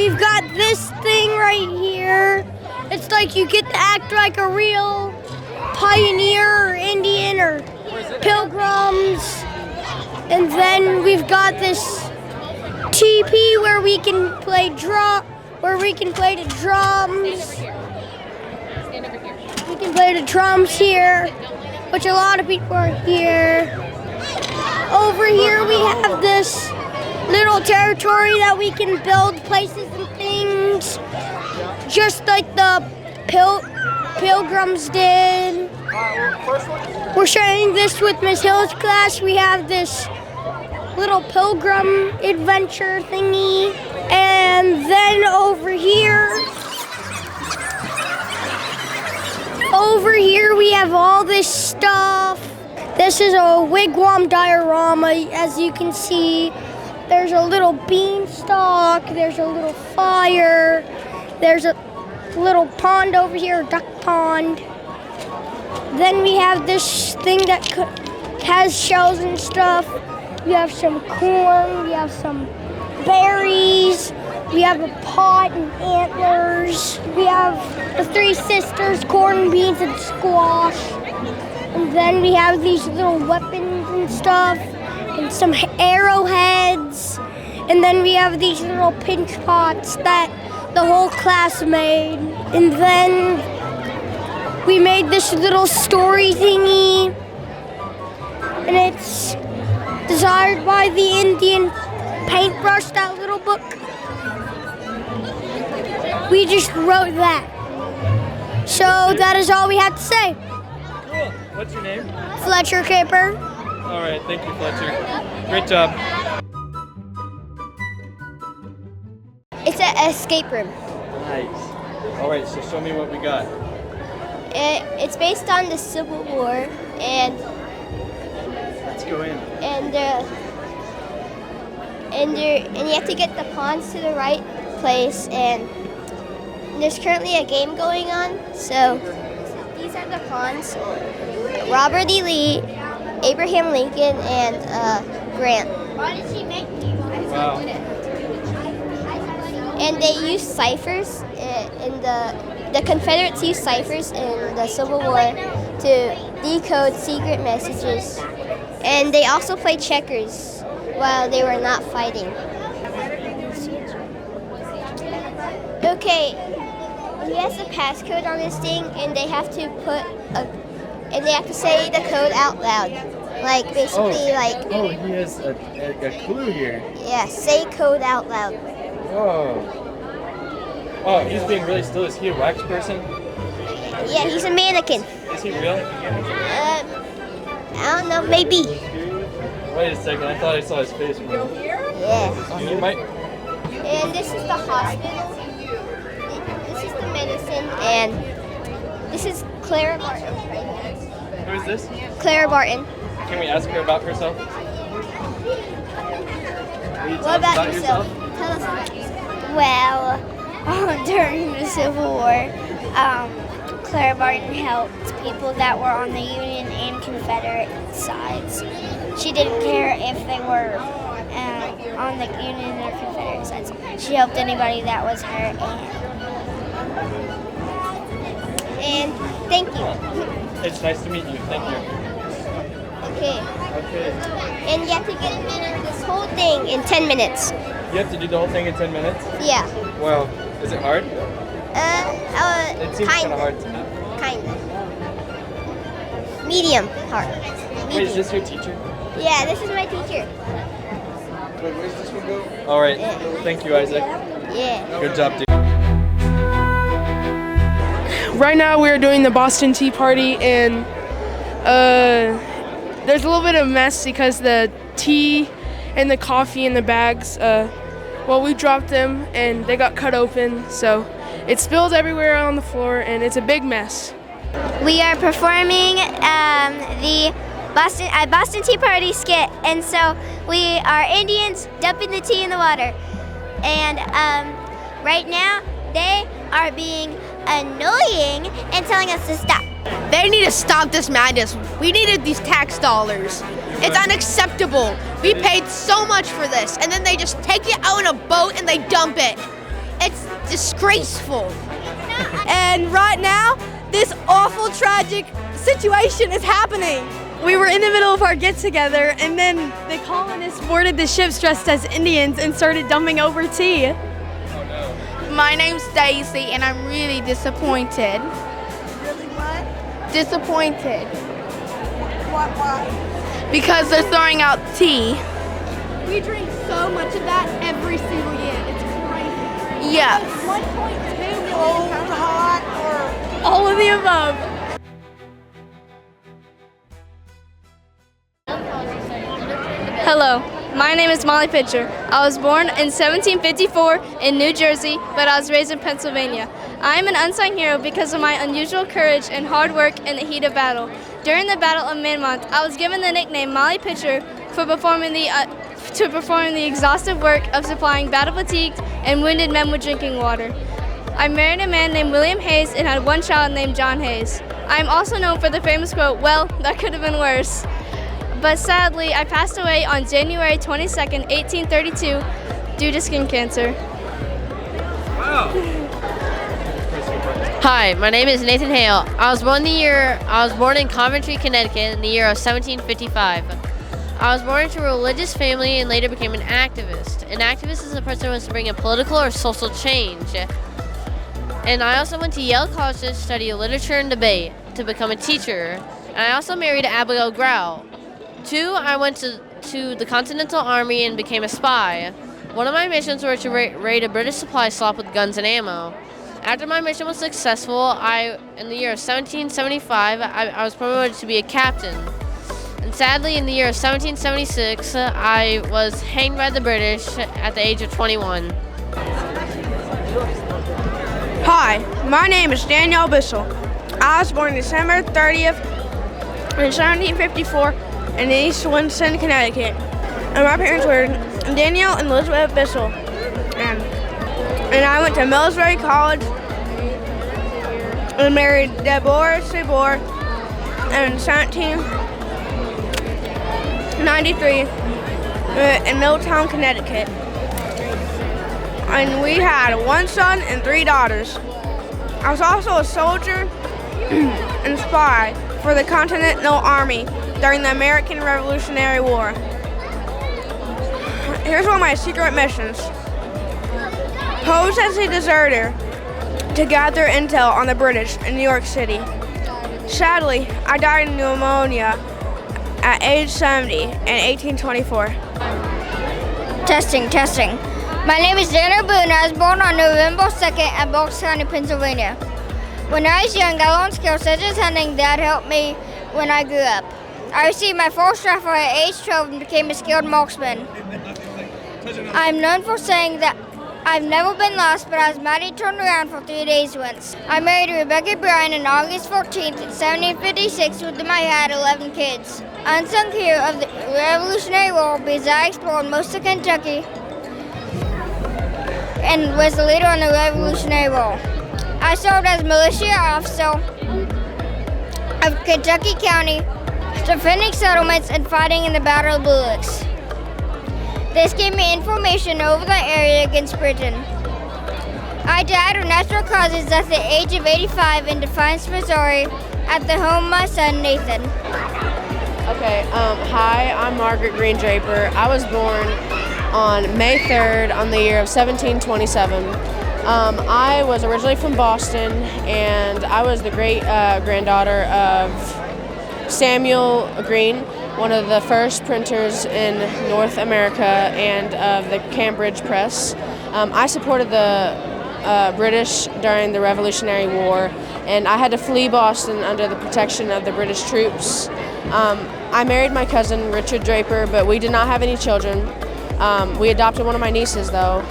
we've got this thing right here. It's like you get to act like a real pioneer or Indian or pilgrims. And then we've got this teepee where we can play the drums. We can play the drums here, which a lot of people are here. Over here we have this little territory that we can build places and things, just like the pilgrims did. We're sharing this with Miss Hill's class. We have this little pilgrim adventure thingy. And then over here we have all this stuff. This is a wigwam diorama, as you can see. There's a little beanstalk, there's a little fire, there's a little pond over here, a duck pond. Then we have this thing that has shells and stuff. We have some corn, we have some berries, we have a pot and antlers. We have the three sisters, corn, beans, and squash. And then we have these little weapons and stuff, and some arrowheads. And then we have these little pinch pots that the whole class made. And then we made this little story thingy. And it's designed by the Indian paintbrush, that little book. We just wrote that. So that is all we have to say. Cool. What's your name? Fletcher Kipper. All right, thank you, Fletcher. Great job. It's an escape room. Nice. All right, so show me what we got. It's based on the Civil War, and Let's go in. and you have to get the pawns to the right place, and there's currently a game going on. So these are the pawns: Robert E. Lee, Abraham Lincoln, and Grant. Why did she make me? Wow. And they use ciphers in the Confederates used ciphers in the Civil War to decode secret messages. And they also played checkers while they were not fighting. Okay, he has a passcode on this thing, and they have to say the code out loud. Like basically Oh, he has a clue here. Yeah, say code out loud. Whoa. Oh, he's being really still. Is he a wax person? Yeah, he's a mannequin. Is he real? I don't know, maybe. Wait a second, I thought I saw his face. Yeah. Oh, you might. And this is the hospital. This is the medicine, and this is Clara Barton. Who is this? Clara Barton. Can we ask her about herself? What about yourself? Tell us about yourself. Well, during the Civil War, Clara Barton helped people that were on the Union and Confederate sides. She didn't care if they were on the Union or Confederate sides. She helped anybody that was hurt. And thank you. It's nice to meet you. Thank you. Okay. Okay. And you have to get this whole thing in 10 minutes. You have to do the whole thing in 10 minutes? Yeah. Wow. Is it hard? It seems kind of hard to me. Kinda. Medium hard. Wait, is this your teacher? Yeah, this is my teacher. Wait, where's this one go? All right. Yeah. Thank you, Isaac. Yeah. Good job, dude. Right now we're doing the Boston Tea Party, and there's a little bit of mess because the tea and the coffee in the bags, we dropped them and they got cut open, so it spilled everywhere on the floor and it's a big mess. We are performing the Boston Tea Party skit, and so we are Indians dumping the tea in the water. And right now they are being annoying and telling us to stop. They need to stop this madness. We needed these tax dollars. It's unacceptable. We paid so much for this, and then they just take it out in a boat and they dump it. It's disgraceful. And right now, this awful, tragic situation is happening. We were in the middle of our get-together, and then the colonists boarded the ships dressed as Indians and started dumping over tea. My name's Daisy, and I'm really disappointed. Really what? Disappointed. Why? Because they're throwing out tea. We drink so much of that every single year. It's crazy. Yes. 1.2 million pounds hot, or all of the above. Hello, my name is Molly Pitcher. I was born in 1754 in New Jersey, but I was raised in Pennsylvania. I am an unsung hero because of my unusual courage and hard work in the heat of battle. During the Battle of Midmont, I was given the nickname Molly Pitcher for performing the exhaustive work of supplying battle-fatigued and wounded men with drinking water. I married a man named William Hayes and had one child named John Hayes. I am also known for the famous quote, "Well, that could have been worse." But sadly, I passed away on January 22nd, 1832, due to skin cancer. Wow. Hi, my name is Nathan Hale. I was born in Coventry, Connecticut in the year of 1755. I was born into a religious family and later became an activist. An activist is a person who wants to bring a political or social change. And I also went to Yale College to study literature and debate to become a teacher. And I also married Abigail Grau. 2, I went to the Continental Army and became a spy. One of my missions were to raid a British supply slop with guns and ammo. After my mission was successful, in the year of 1775, I was promoted to be a captain. And sadly, in the year of 1776, I was hanged by the British at the age of 21. Hi, my name is Danielle Bissell. I was born December 30th in 1754 in East Winston, Connecticut. And my parents were Danielle and Elizabeth Bissell. And I went to Millsbury College and married Deborah Sabor in 1793 in Middletown, Connecticut. And we had one son and 3 daughters. I was also a soldier and spy for the Continental Army during the American Revolutionary War. Here's one of my secret missions. Pose as a deserter to gather intel on the British in New York City. Sadly, I died of pneumonia at age 70 in 1824. Testing. My name is Dana Boone. I was born on November 2nd at Bucks County, Pennsylvania. When I was young, I learned skills such as hunting that helped me when I grew up. I received my first rifle at age 12 and became a skilled marksman. I'm known for saying that I've never been lost, but I was mighty turned around for 3 days once. I married Rebecca Bryan on August 14th, 1756, with whom I had 11 kids. Unsung hero of the Revolutionary War because I explored most of Kentucky and was the leader in the Revolutionary War. I served as militia officer of Kentucky County, defending settlements and fighting in the Battle of Blue Licks. This gave me information over the area against Britain. I died of natural causes at the age of 85 in Defiance, Missouri, at the home of my son, Nathan. Okay, hi, I'm Margaret Green Draper. I was born on May 3rd on the year of 1727. I was originally from Boston, and I was the great granddaughter of Samuel Green, one of the first printers in North America and of the Cambridge Press. I supported the British during the Revolutionary War, and I had to flee Boston under the protection of the British troops. I married my cousin, Richard Draper, but we did not have any children. We adopted one of my nieces, though,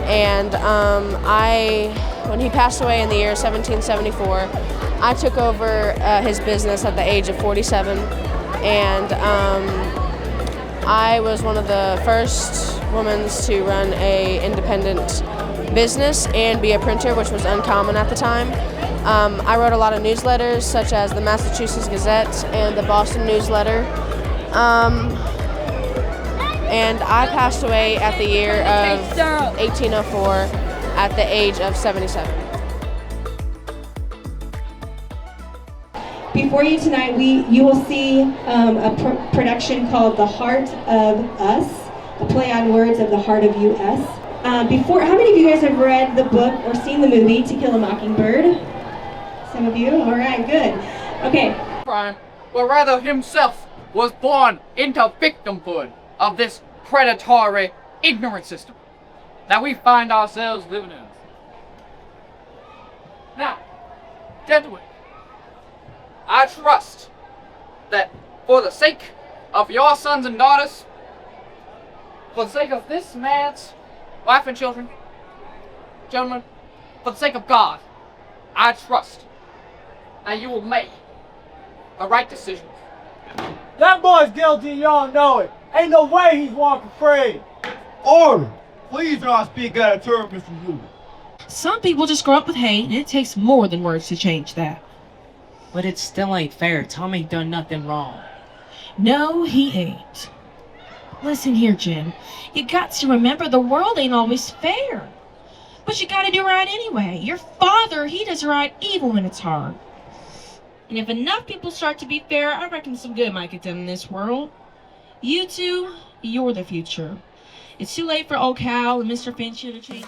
and when he passed away in the year 1774, I took over his business at the age of 47, and I was one of the first women to run a independent business and be a printer, which was uncommon at the time. I wrote a lot of newsletters, such as the Massachusetts Gazette and the Boston Newsletter. And I passed away at the year of 1804 at the age of 77. Before you tonight, you will see a production called The Heart of Us, a play on words of the heart of U.S. How many of you guys have read the book or seen the movie To Kill a Mockingbird? Some of you? All right, good. Okay. Crime, but rather himself was born into victimhood of this predatory, ignorant system that we find ourselves living in. Now, gentlemen, I trust that for the sake of your sons and daughters, for the sake of this man's wife and children, gentlemen, for the sake of God, I trust that you will make the right decision. That boy's guilty, y'all know it. Ain't no way he's walking free. Order! Please do not speak out of turn, Mr. Wu. Some people just grow up with hate, and it takes more than words to change that. But it still ain't fair. Tom ain't done nothing wrong. No, he ain't. Listen here, Jim. You got to remember the world ain't always fair. But you gotta do right anyway. Your father, he does right even when it's hard. And if enough people start to be fair, I reckon some good might get done in this world. You two, you're the future. It's too late for old Cal and Mr. Finch to change.